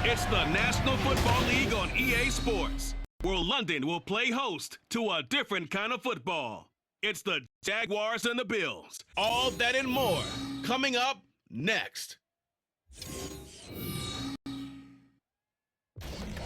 It's the National Football League on EA Sports, where London will play host to a different kind of football. It's the Jaguars and the Bills. All that and more coming up next.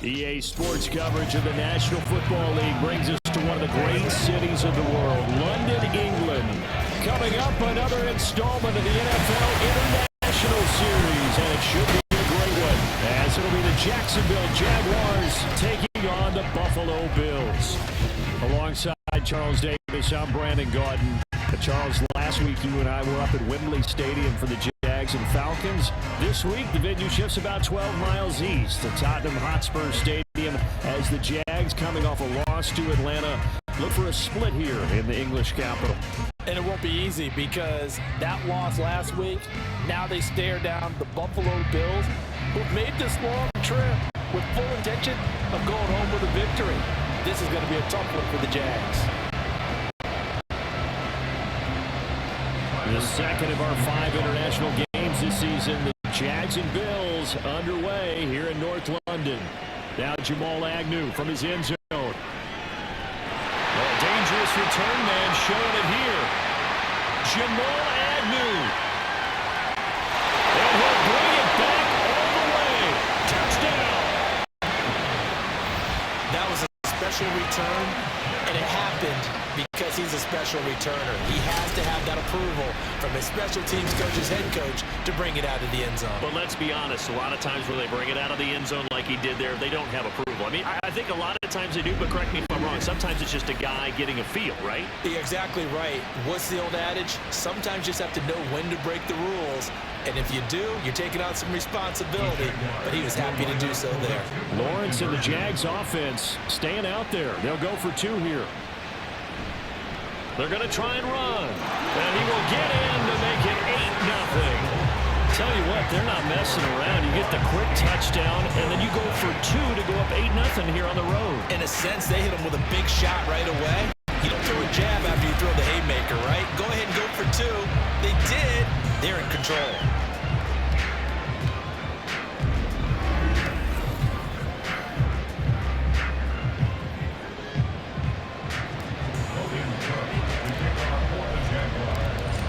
EA Sports coverage of the National Football League brings us to one of the great cities of the world, London, England. Coming up, another installment of the NFL International Series, and it should be a great one, as it'll be the Jacksonville Jaguars taking on the Buffalo Bills. Alongside Charles Davis, I'm Brandon Gaudin. Charles, last week you and I were up at Wembley Stadium for the Jags and Falcons. This week, the venue shifts about 12 miles east to Tottenham Hotspur Stadium as the Jags, coming off a loss to Atlanta, look for a split here in the English capital. And it won't be easy because that loss last week, now they stare down the Buffalo Bills, who've made this long trip with full intention of going home with a victory. This is going to be a tough one for the Jags. The second of our 5 international games this season, the Jags and Bills underway here in North London. Now Jamal Agnew from his end zone. A dangerous return man showing it here. Jamal Agnew. And he'll bring it back all the way. Touchdown. That was a special return, and it happened because he's a special returner. He has to have that approval from his special teams coach's head coach to bring it out of the end zone. But let's be honest, a lot of times when they bring it out of the end zone like he did there, they don't have approval. I mean, I think a lot of times they do, but correct me if I'm wrong. Sometimes it's just a guy getting a feel, right? You're exactly right. What's the old adage? Sometimes you just have to know when to break the rules. And if you do, you're taking on some responsibility. But he was happy to do so there. Lawrence and the Jags offense staying out there. They'll go for 2 here. They're going to try and run. And he will get in to make it 8-0. Tell you what, they're not messing around. You get the quick touchdown, and then you go for 2 to go up 8-0 here on the road. In a sense, they hit him with a big shot right away. You don't throw a jab after you throw the haymaker, right? Go ahead and go for 2. They did. They're in control.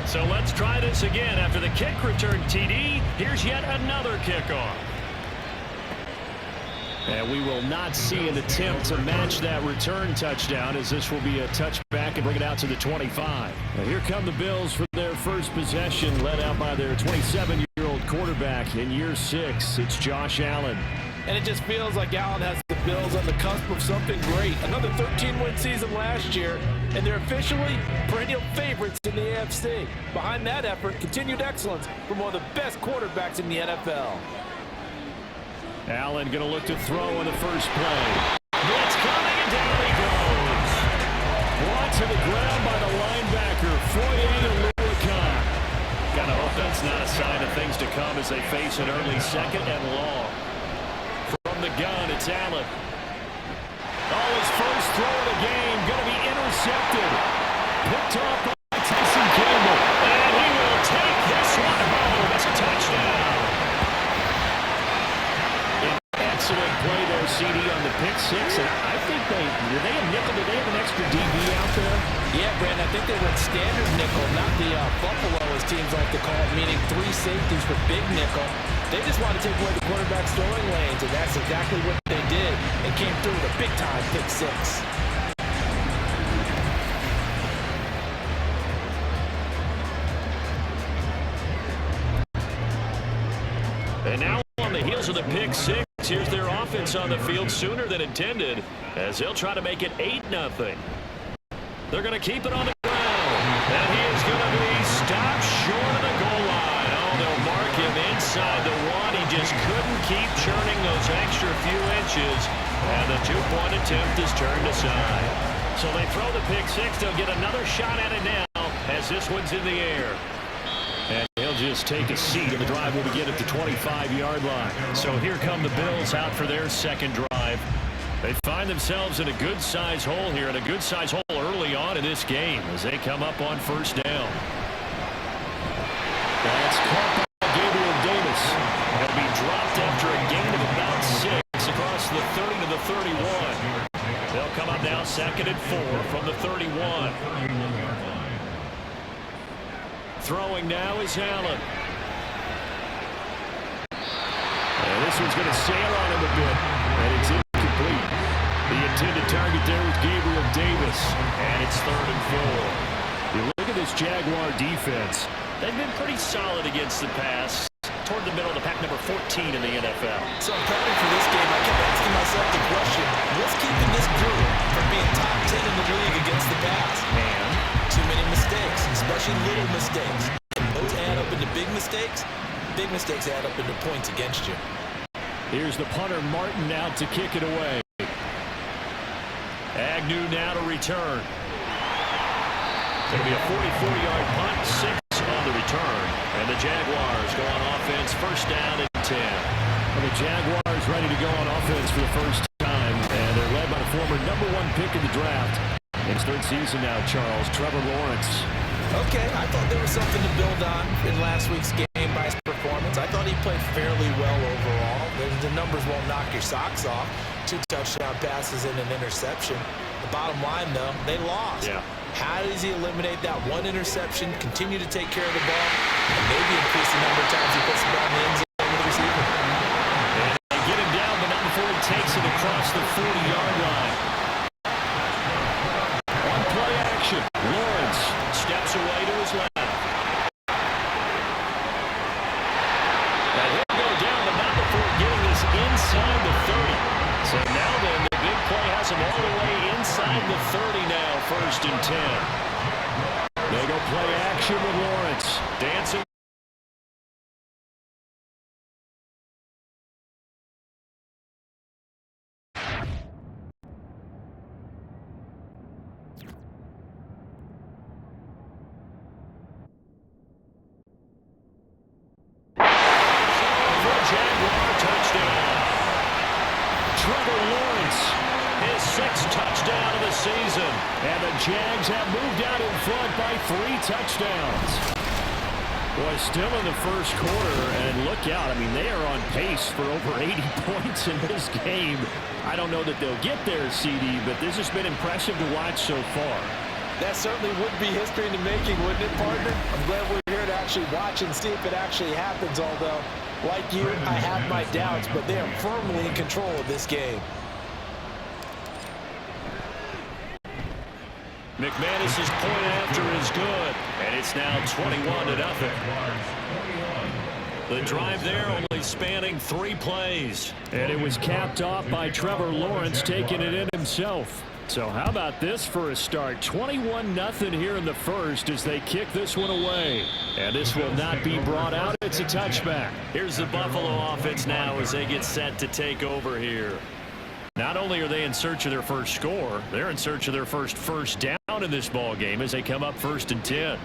So let's try this again. After the kick return TD, here's yet another kickoff. And we will not see an attempt to match that return touchdown, as this will be a touchback and bring it out to the 25. And here come the Bills for their first possession, led out by their 27-year-old quarterback in year 6. It's Josh Allen. And it just feels like Allen has the Bills on the cusp of something great. Another 13-win season last year, and they're officially perennial favorites in the AFC. Behind that effort, continued excellence from one of the best quarterbacks in the NFL. Allen going to look to throw on the first play. Blitz coming, and down he goes. Brought to the ground by the linebacker, Foye Oluokun. Gotta hope that's not a sign of things to come as they face an early second and long. From the gun, it's Allen. Oh, his first throw of the game, going to be intercepted. Picked off by Tyson Campbell. And he will take this one home. That's a touchdown. Excellent play there, CD, on the pick 6. And I think they have nickel? Do they have an extra DB out there? Yeah, Brandon, I think they went standard nickel, not the Buffalo, as teams like to call it, meaning 3 safeties for big nickel. They just want to take away the quarterback's throwing lanes, and that's exactly what they did, and came through with a big-time pick 6. And now on the heels of the pick 6, here's their offense on the field sooner than intended, as they'll try to make it 8-0. They're going to keep it on the ground, and he is going to be stopped short of the goal line. Oh, they'll mark him inside the 1. He just couldn't keep churning those extra few inches, and the 2-point attempt is turned aside. So they throw the pick 6. They'll get another shot at it now, as this one's in the air. And he'll just take a seat, and the drive will begin at the 25-yard line. So here come the Bills out for their second drive. They find themselves in a good-sized hole here, and a good-sized hole early on in this game as they come up on first down. That's caught by Gabriel Davis. He'll be dropped after a gain of about They'll come up now 2nd and 4 from the 31. Throwing now is Allen. And this one's going to sail on him a bit, and it's incomplete. The intended target there was Gabriel Davis, and it's 3rd and 4. You look at this Jaguar defense. They've been pretty solid against the pass. Toward the middle of the pack, number 14 in the NFL. So I'm preparing for this game. I kept asking myself the question, what's keeping this group from being top 10 in the league against the pass? And too many mistakes, especially little mistakes. And those add up into big mistakes. Big mistakes add up into points against you. Here's the punter, Martin, out to kick it away. Agnew now to return. It'll be a 44-yard punt, 6 on the return. And the Jaguars go on offense, 1st down and 10. Well, the Jaguars ready to go on offense for the first time, and they're led by the former #1 pick in the draft. In his 3rd season now, Charles, Trevor Lawrence. Okay, I thought there was something to build on in last week's game by his performance. I thought he played fairly well overall. The numbers won't knock your socks off. 2 touchdown passes and an interception. The bottom line, though, they lost. Yeah. How does he eliminate that 1 interception, continue to take care of the ball, and maybe increase the number of times he puts the ball in the end zone with the receiver? And they get him down, but not before he takes it across the 40-yard line. On play action, Lawrence Steps away to his left. And he'll go down, but not before getting this inside the 30. So now then, the big play has him all the way inside the 30 now, 1st and 10. They go play action with Lawrence. Dancing. Jaguar touchdown. Trevor Lawrence, His 6th touchdown of the season. and the Jags have moved out in front by 3 touchdowns. Boy, still in the first quarter, and look out. I mean, they are on pace for over 80 points in this game. I don't know that they'll get there, CD, but this has been impressive to watch so far. That certainly would be history in the making, wouldn't it, partner? I'm glad we're here to actually watch and see if it actually happens, although, like you, I have my doubts, but they are firmly in control of this game. McManus's point after is good, and it's now 21-0. The drive there only spanning 3 plays. And it was capped off by Trevor Lawrence taking it in himself. So how about this for a start? 21-0 here in the first as they kick this one away. And this will not be brought out. It's a touchback. Here's the Buffalo offense now as they get set to take over here. Not only are they in search of their first score, they're in search of their first down in this ball game as they come up 1st and 10.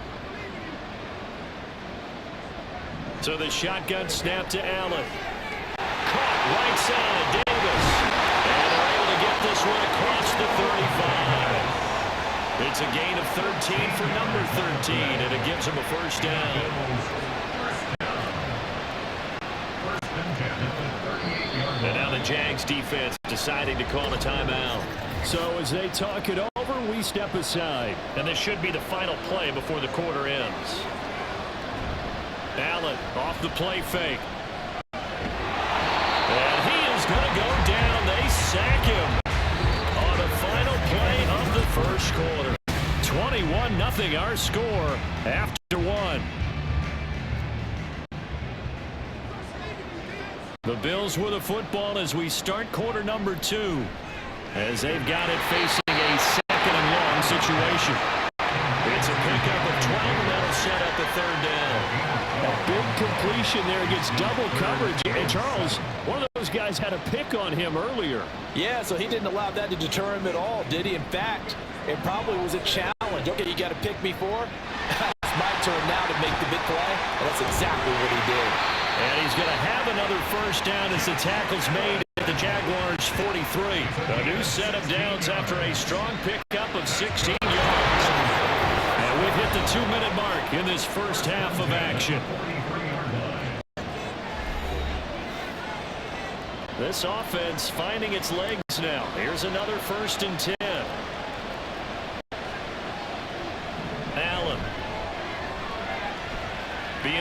So the shotgun snap to Allen. Caught right side, Davis. And they're able to get this one across the 35. It's a gain of 13 for number 13, and it gives them a 1st down. And now the Jags defense deciding to call a timeout. So as they talk it over, we step aside. And this should be the final play before the quarter ends. Allen off the play fake. And he is going to go down. They sack him on the final play of the first quarter. 21-0 our score after 1. The Bills with a football as we start quarter number 2. As they've got it facing a 2nd and long situation. It's a pickup of 12, and that'll set up the 3rd down. A big completion there against double coverage. And Charles, one of those guys had a pick on him earlier. Yeah, so he didn't allow that to deter him at all, did he? In fact, it probably was a challenge. Okay, you got to pick me for? It's my turn now to make the big play. And that's exactly what he did. And he's going to have another 1st down as the tackle's made at the Jaguars' 43. A new set of downs after a strong pickup of 16 yards. And we've hit the 2-minute mark in this first half of action. This offense finding its legs now. Here's another 1st and 10.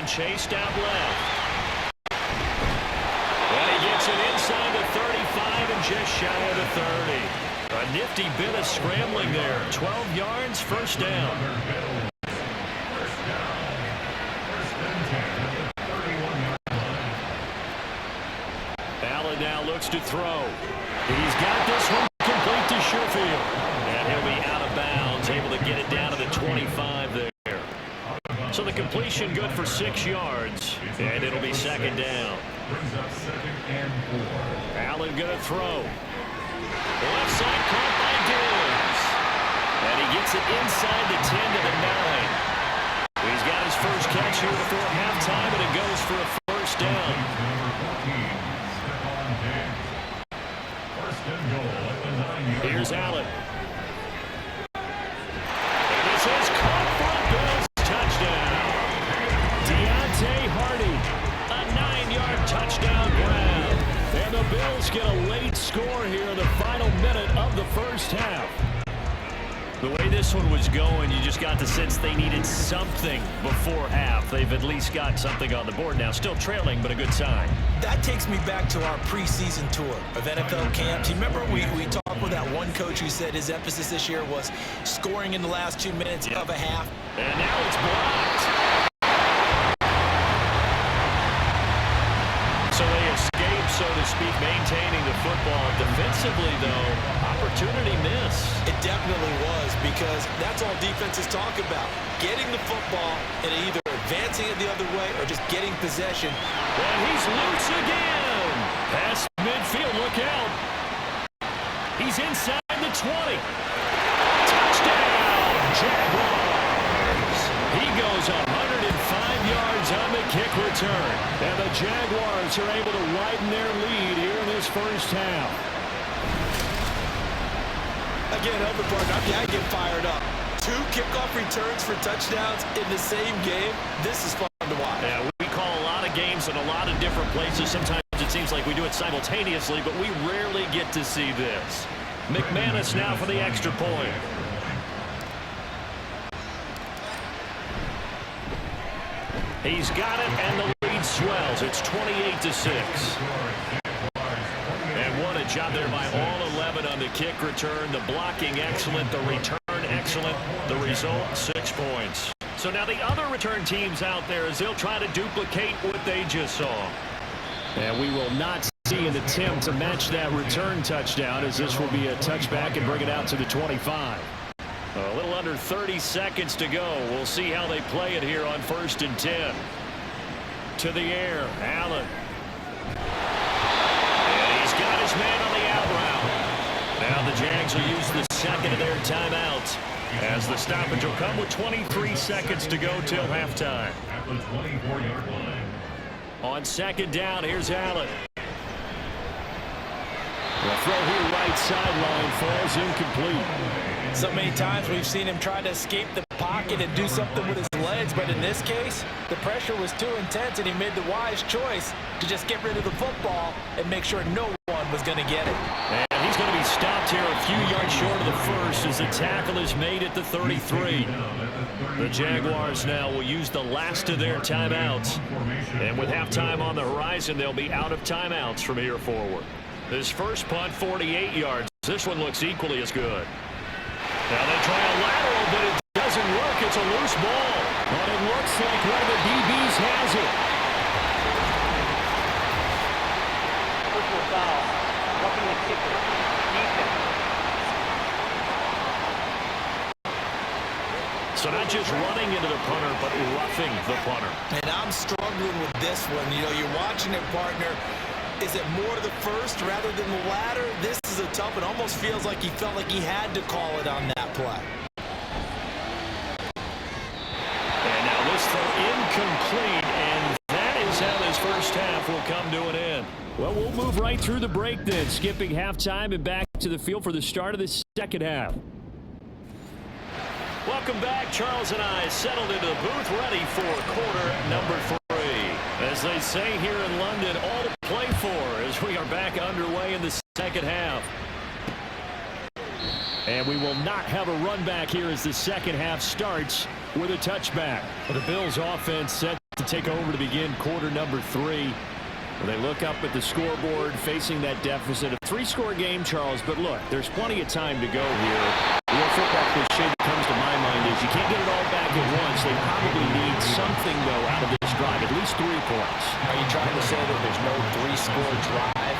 him chased out left. And he gets it inside the 35 and just shy of the 30. A nifty bit of scrambling there. 12 yards, first down. Allen now looks to throw. He's got this one complete to Sherfield. And he'll be out of bounds, able to get it down to the 25 there. So the completion good for 6 yards, and it'll be second down. Allen going to throw. Left side caught by Diggs. And he gets it inside the 10 to the 9. He's got his first catch here before halftime, and it goes for a first down. Here's Allen. And this is caught for a Bills touchdown. Deontay Hardy, a 9-yard touchdown grab. And the Bills get a late score here in the final minute of the first half. The way this one was going, you just got the sense they needed something before half. They've at least got something on the board now. Still trailing, but a good sign. That takes me back to our preseason tour of NFL camps. You remember we talked with that one coach who said his emphasis this year was scoring in the last 2 minutes of a half. And now it's blocked. So they escape, so to speak, maintaining the football. Defensively, though, opportunity miss. It definitely was, because that's all defenses talk about. Getting the football and either advancing it the other way or just getting possession. And he's loose again. Past midfield, look out. He's inside the 20. Touchdown, Jaguars. He goes 105 yards on the kick return. And the Jaguars are able to widen their lead here in this first half. Again, Elder partner, I get fired up. 2 kickoff returns for touchdowns in the same game. This is fun to watch. Yeah, we call a lot of games in a lot of different places. Sometimes it seems like we do it simultaneously, but we rarely get to see this. McManus now for the extra point. He's got it, and the lead swells. It's 28-6. And what a job there by all 11 on the kick return. The blocking excellent, the return excellent. The result, 6 points. So now the other return teams out there as they'll try to duplicate what they just saw. And we will not see an attempt to match that return touchdown, as this will be a touchback and bring it out to the 25. A little under 30 seconds to go. We'll see how they play it here on 1st and 10. To the air, Allen. And he's got his man on the out route. Now the Jags will use the second of their timeouts, as the stoppage will come with 23 seconds to go till halftime. On 2nd down, here's Allen. The throw here right sideline falls incomplete. So many times we've seen him try to escape the pocket and do something with his legs, but in this case, the pressure was too intense, and he made the wise choice to just get rid of the football and make sure no one was going to get it. And he's going to be stopped here a few yards short of the first as the tackle is made at the 33. The Jaguars now will use the last of their timeouts. And with halftime on the horizon, they'll be out of timeouts from here forward. This first punt, 48 yards. This one looks equally as good. Now they try a lateral, but it doesn't work. It's a loose ball. But it looks like one of the DBs has it. Personal foul. Roughing the kicker. So not just running into the punter, but roughing the punter. And I'm struggling with this one. You know, you're watching it, partner. Is it more to the first rather than the latter? This is a tough one. Almost feels like he felt like he had to call it on that play. And now this throw incomplete, and that is how this first half will come to an end. Well, we'll move right through the break then, skipping halftime and back to the field for the start of the second half. Welcome back. Charles and I settled into the booth, ready for quarter number 3. As they say here in London, all to play for as we are back underway in the second half. And we will not have a run back here as the second half starts with a touchback. The Bills offense set to take over to begin quarter number 3. Well, they look up at the scoreboard facing that deficit. A 3-score game, Charles, but look, there's plenty of time to go here. The real football cliche that comes to my mind is you can't get it all back at once. They probably need something, though, out of this drive, at least 3 points. Are you trying to say that there's no 3-score drive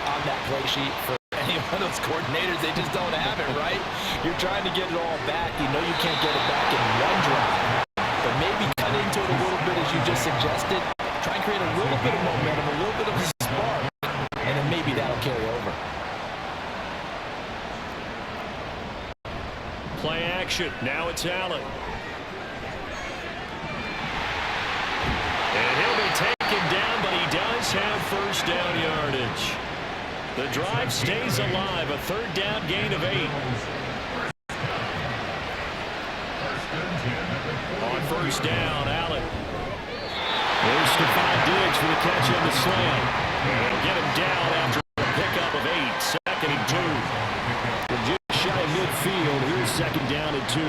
on that play sheet for any one of those coordinators? They just don't have it, right? You're trying to get it all back. You know you can't get it back in one drive, but maybe cut into it a little bit as you just suggested. Try and create a little bit of momentum, a little bit of a spark, and then maybe that'll carry over. Play action. Now it's Allen. And he'll be taken down, but he does have first down yardage. The drive stays alive. A 3rd down gain of 8. On first down, Allen. There's Stephon Diggs for the catch on the slam. They'll get him down after a pickup of 8. 2nd and 2. From just shy of midfield, here's 2nd down and 2.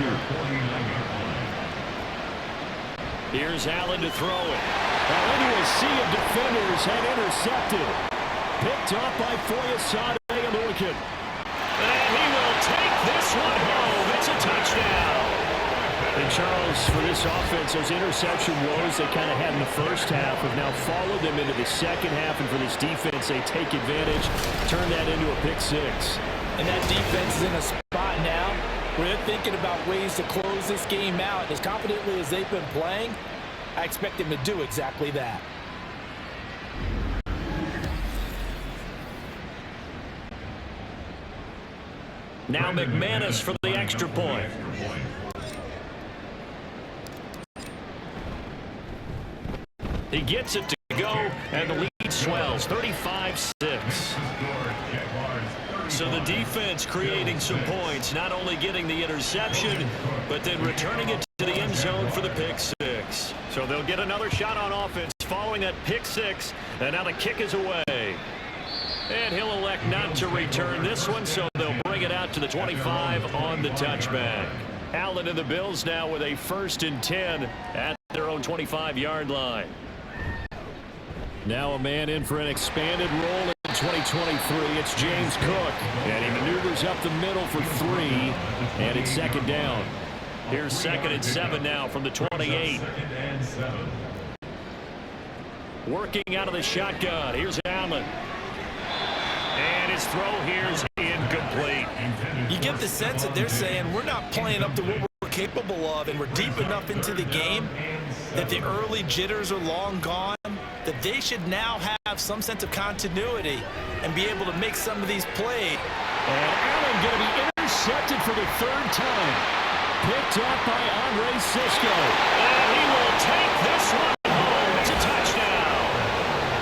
Here's Allen to throw it. Now into a sea of defenders and intercepted. Picked up by Foyesade and Orkin. And he will take this one home. It's a touchdown. And Charles, for this offense, those interception woes they kind of had in the first half have now followed them into the second half. And for this defense, they take advantage, turn that into a pick 6. And that defense is in a spot now where they're thinking about ways to close this game out. As confidently as they've been playing, I expect them to do exactly that. Now McManus for the extra point. He gets it to go, and the lead swells, 35-6. So the defense creating some points, not only getting the interception, but then returning it to the end zone for the pick 6. So they'll get another shot on offense following that pick 6, and now the kick is away. And he'll elect not to return this one, so they'll bring it out to the 25 on the touchback. Allen and the Bills now with a 1st and 10 at their own 25-yard line. Now a man in for an expanded role in 2023. It's James Cook. And he maneuvers up the middle for 3. And it's 2nd down. Here's 2nd and 7 now from the 28. Working out of the shotgun. Here's Allen. And his throw here's incomplete. You get the sense that they're saying we're not playing up to what we're capable of, and we're deep enough into the game that the early jitters are long gone, that they should now have some sense of continuity and be able to make some of these plays. And Allen going to be intercepted for the 3rd time. Picked up by Andre Sisco. And he will take this one home. It's a touchdown.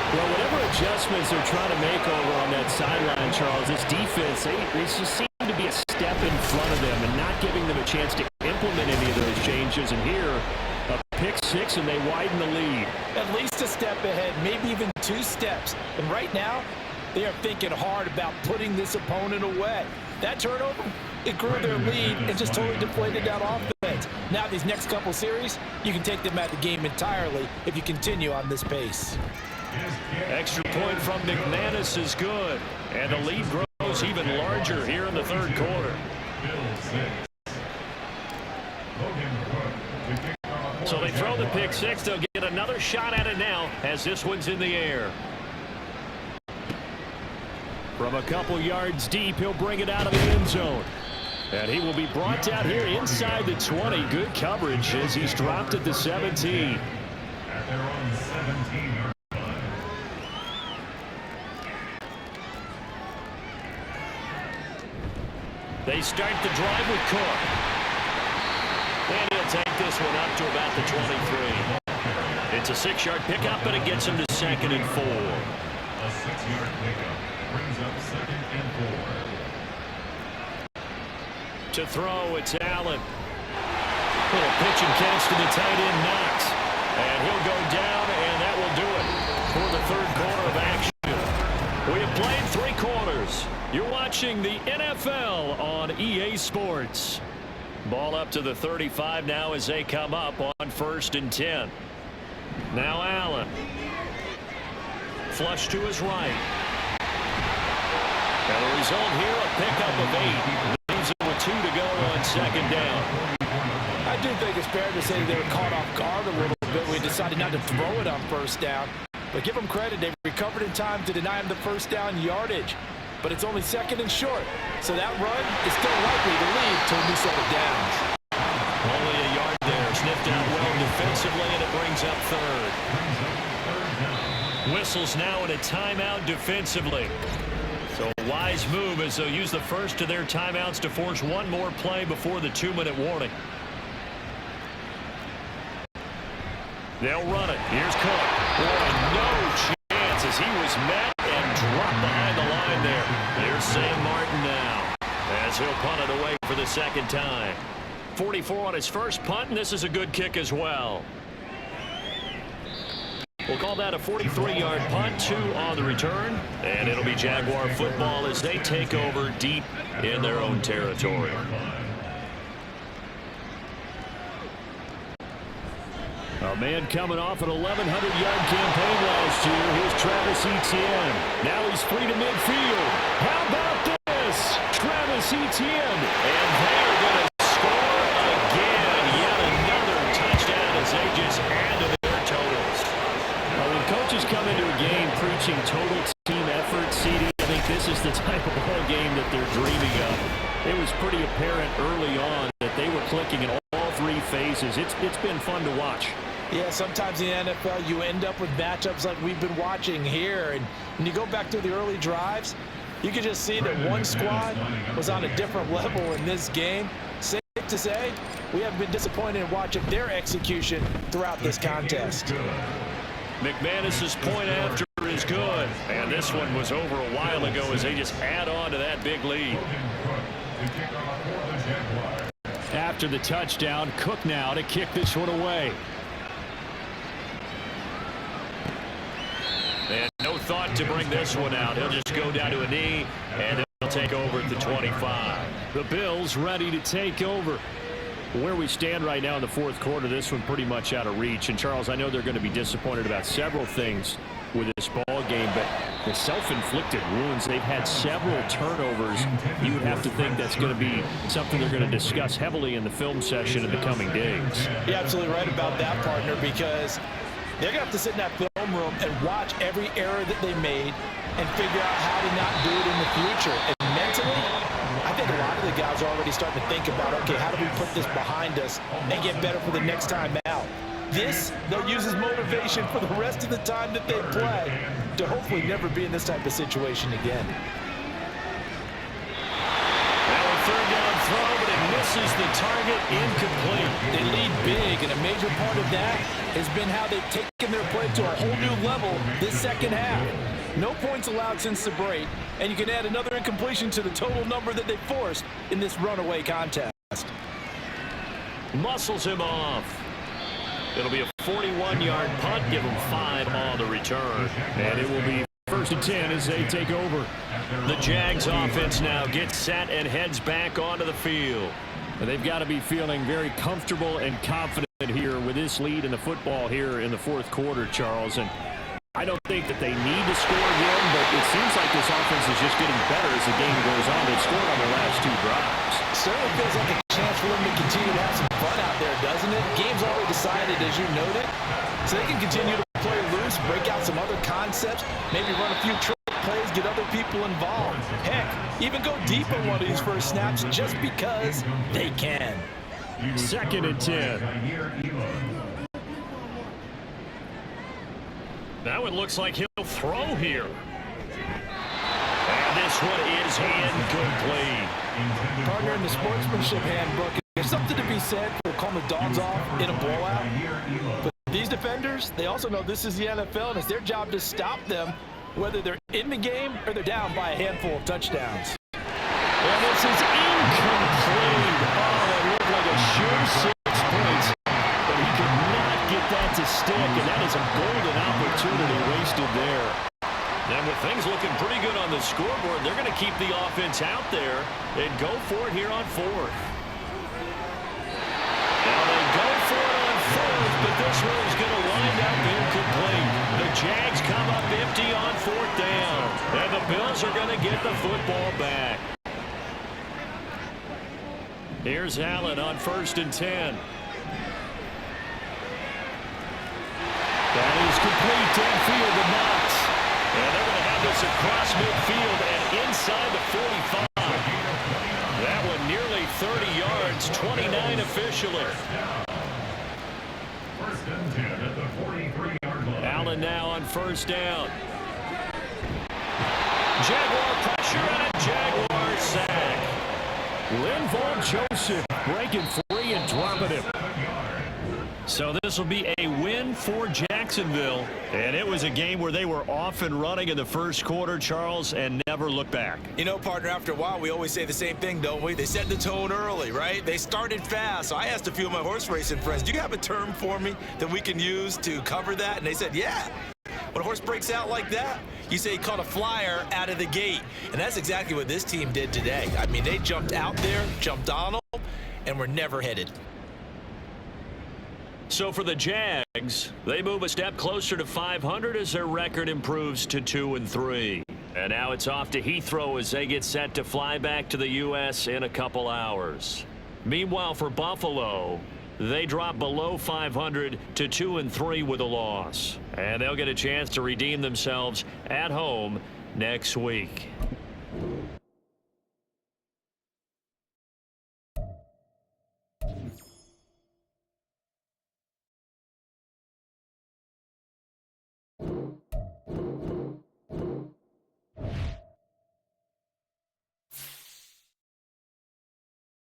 Well, whatever adjustments they're trying to make over on that sideline, Charles, this defense, they just seem to be a step in front of them and not giving them a chance to implement any of those changes. And here, a pick 6, and they widen the lead. At least a step ahead, maybe even 2 steps. And right now, they are thinking hard about putting this opponent away. That turnover, it grew their lead and just totally deflated that offense. Now these next couple series, you can take them out of the game entirely if you continue on this pace. Extra point from McManus is good. And the lead grows even larger here in the 3rd quarter. So they throw the pick 6. They'll get another shot at it now as this one's in the air. From a couple yards deep, he'll bring it out of the end zone. And he will be brought down here inside the 20. Good coverage as he's dropped at the 17. At their own 17-yard line. They start the drive with Cook. And he'll take this one up to about the 23. It's a 6-yard pickup, and it gets him to 2nd and 4. A 6-yard pickup brings up 2nd and 4. To throw, it's Allen. Little pitch and catch to the tight end, Knox. And he'll go down, and that will do it for the 3rd quarter of action. We have played 3 quarters. You're watching the NFL on EA Sports. Ball up to the 35 now as they come up on 1st and 10. Now Allen. Flush to his right. And the result here, a pickup of 8. Leaves it with 2 to go on second down. I do think it's fair to say they were caught off guard a little bit. We decided not to throw it on first down. But give them credit, they recovered in time to deny him the first down yardage. But it's only second and short. So that run is still likely to lead to a new set of downs. Only a yard there. Sniffed out well defensively, and it brings up third. Whistles now in a timeout defensively. So a wise move as they'll use the first of their timeouts to force one more play before the 2-minute warning. They'll run it. Here's Cook. Boy, no chance as he was met and dropped behind the line there. Here's Sam Martin now as he'll punt it away for the second time. 44 on his first punt, and this is a good kick as well. We'll call that a 43-yard punt, 2 on the return, and it'll be Jaguar football as they take over deep in their own territory. A man coming off an 1,100-yard campaign last year. Here's Travis Etienne. Now he's free to midfield. How about this? Travis Etienne. And they're going to score again. Yet another touchdown as they just add to their totals. When coaches come into a game preaching total team effort, CD, I think this is the type of ball game that they're dreaming of. It was pretty apparent early on that they were clicking in all 3 phases. It's been fun to watch. Yeah, sometimes in the NFL you end up with matchups like we've been watching here. And when you go back to the early drives, you can just see that one squad was on a different level in this game. Safe to say, we have been disappointed in watching their execution throughout this contest. McManus's point after is good. And this one was over a while ago as they just add on to that big lead. After the touchdown, Cook now to kick this one away. And no thought to bring this one out. He'll just go down to a knee, and he'll take over at the 25. The Bills ready to take over. Where we stand right now in the fourth quarter, this one pretty much out of reach. And, Charles, I know they're going to be disappointed about several things with this ball game, but the self-inflicted wounds, they've had several turnovers. You would have to think that's going to be something they're going to discuss heavily in the film session in the coming days. You're absolutely right about that, partner, because they're going to have to sit in that film room and watch every error that they made and figure out how to not do it in the future. And mentally, I think a lot of the guys are already starting to think about, okay, how do we put this behind us and get better for the next time out? This, they'll use as motivation for the rest of the time that they play to hopefully never be in this type of situation again. Now a third down throw, but it misses the target, incomplete. They lead big, and a major part of that has been how they've taken their play to a whole new level this second half. No points allowed since the break, and you can add another incompletion to the total number that they forced in this runaway contest. Muscles him off. It'll be a 41-yard punt. Give them 5 on the return. And it will be 1st and 10 as they take over. The Jags offense now gets set and heads back onto the field. And they've got to be feeling very comfortable and confident here with this lead in the football here in the fourth quarter, Charles. And I don't think that they need to score again, but it seems like this offense is just getting better as the game goes on. They've scored on their last 2 drives. Certainly feels like a chance for them to continue to have some fun out there, doesn't it? Game's already decided, as you noted, so they can continue to play loose, break out some other concepts, maybe run a few trick plays, get other people involved. Heck, even go deep on one of these first snaps just because they can. 2nd and 10. Now it looks like he'll throw here. And this one is incomplete. Partner, in the sportsmanship handbook, there's something to be said for calling the dogs off in a blowout. But these defenders, they also know this is the NFL, and it's their job to stop them, whether they're in the game or they're down by a handful of touchdowns. And this is incomplete. Oh, it looked like a sure 6 points. But he could not get that to stick, and that is a golden opportunity wasted there. And with things looking pretty good on the scoreboard, they're going to keep the offense out there and go for it here on 4th. Now they go for it on 4th, but this one is going to wind out, incomplete. The Jags come up empty on 4th down. And the Bills are going to get the football back. Here's Allen on 1st and 10. That is complete downfield to Knox. And they're going to have this across midfield and inside the 45. That one nearly 30 yards, 29 officially. First and 10 at the 43-yard line. Allen now on 1st down. Jaguar pressure and a Jaguar sack. Linval Joseph breaking free and dropping him. So this will be a win for Jacksonville. And it was a game where they were off and running in the first quarter, Charles, and never looked back. You know, partner, after a while, we always say the same thing, don't we? They set the tone early, right? They started fast. So I asked a few of my horse racing friends, do you have a term for me that we can use to cover that? And they said, yeah. When a horse breaks out like that, you say he caught a flyer out of the gate. And that's exactly what this team did today. I mean, they jumped out there, jumped on them, and were never headed. So for the Jags, they move a step closer to 500 as their record improves to 2-3. And now it's off to Heathrow as they get set to fly back to the U.S. in a couple hours. Meanwhile, for Buffalo, they drop below 500 to 2-3 with a loss. And they'll get a chance to redeem themselves at home next week.